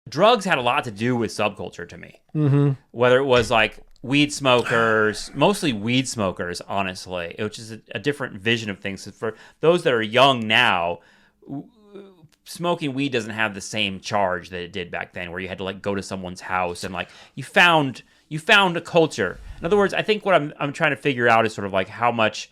drugs had a lot to do with subculture to me. Mm-hmm. Whether it was like weed smokers, mostly weed smokers, honestly, which is a different vision of things. For those that are young now, smoking weed doesn't have the same charge that it did back then, where you had to like go to someone's house and like you found a culture. In other words, I think what I'm trying to figure out is sort of like how much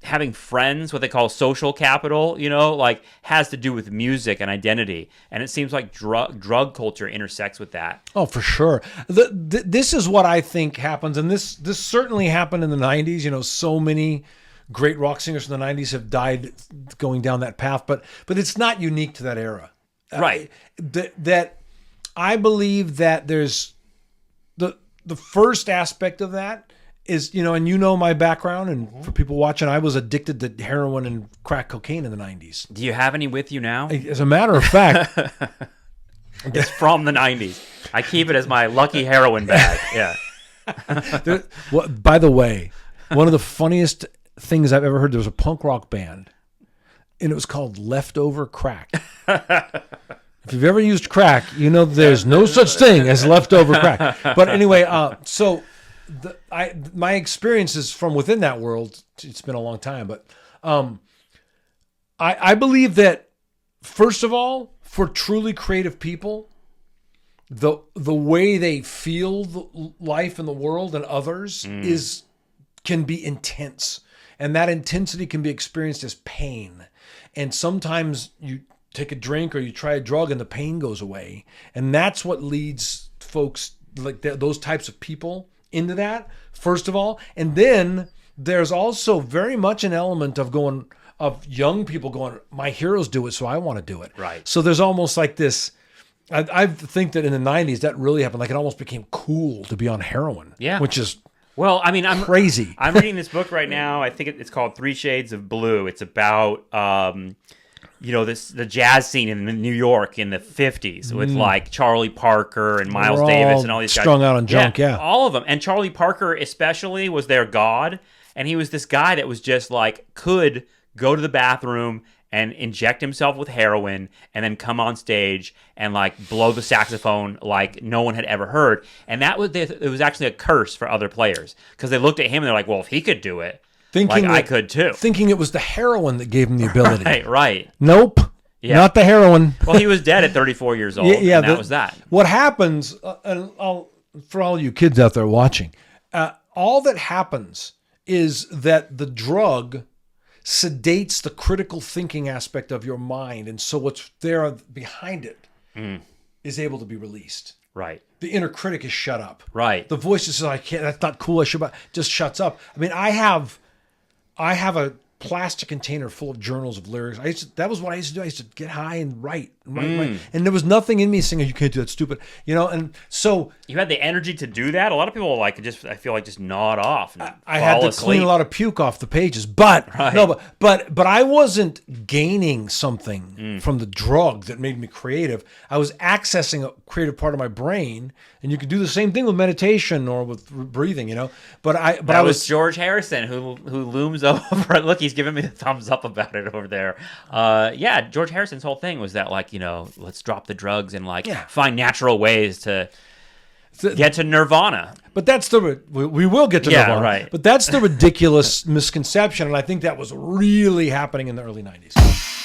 having friends, what they call social capital, like has to do with music and identity. And it seems like drug culture intersects with that. Oh, for sure. This is what I think happens. And this certainly happened in the 90s. So many great rock singers from the 90s have died going down that path. But it's not unique to that era. Right. That I believe that there's the first aspect of that is, and my background, and for people watching, I was addicted to heroin and crack cocaine in the 90s. Do you have any with you now? As a matter of fact, it's from the 90s. I keep it as my lucky heroin bag. Yeah. By the way, one of the funniest things I've ever heard, there was a punk rock band, and it was called Leftover Crack. If you've ever used crack, there's no such thing as leftover crack. But anyway, so my experience is from within that world. It's been a long time, but I believe that, first of all, for truly creative people, the way they feel life in the world and others can be intense, and that intensity can be experienced as pain. And sometimes you take a drink or you try a drug and the pain goes away, and that's what leads folks like those types of people into that, first of all. And then there's also very much an element of young people going, my heroes do it, so I want to do it. Right. So there's almost like this, I think that in the 90s that really happened. Like it almost became cool to be on heroin. Yeah. Which is I'm crazy. I'm reading this book right now. I think it's called 3 Shades of Blue. It's about the jazz scene in New York in the 50s with like Charlie Parker and Miles Davis and all these guys. Strung out on junk, yeah. All of them. And Charlie Parker especially was their god. And he was this guy that was just like, could go to the bathroom and inject himself with heroin and then come on stage and like blow the saxophone like no one had ever heard. And it was actually a curse for other players because they looked at him and they're like, well, if he could do it, I could too. Thinking it was the heroin that gave him the ability. Right. Nope. Yeah. Not the heroin. Well, he was dead at 34 years old. And that was that. What happens, for all you kids out there watching, all that happens is that the drug sedates the critical thinking aspect of your mind. And so what's there behind it is able to be released. Right. The inner critic is shut up. Right. The voice just says, I can't, that's not cool. Just shuts up. I mean, I have a plastic container full of journals of lyrics. That was what I used to do. I used to get high and write. And there was nothing in me saying, oh, you can't do that, stupid. And so you had the energy to do that. A lot of people I feel like just nod off. And I had to clean a lot of puke off the pages, but I wasn't gaining something from the drug that made me creative. I was accessing a creative part of my brain, and you could do the same thing with meditation or with breathing, But I was George Harrison who looms over. Look, he's giving me the thumbs up about it over there. George Harrison's whole thing was that let's drop the drugs and find natural ways to get to nirvana. But that's we will get to nirvana. Right. But that's the ridiculous misconception, and I think that was really happening in the early 90s.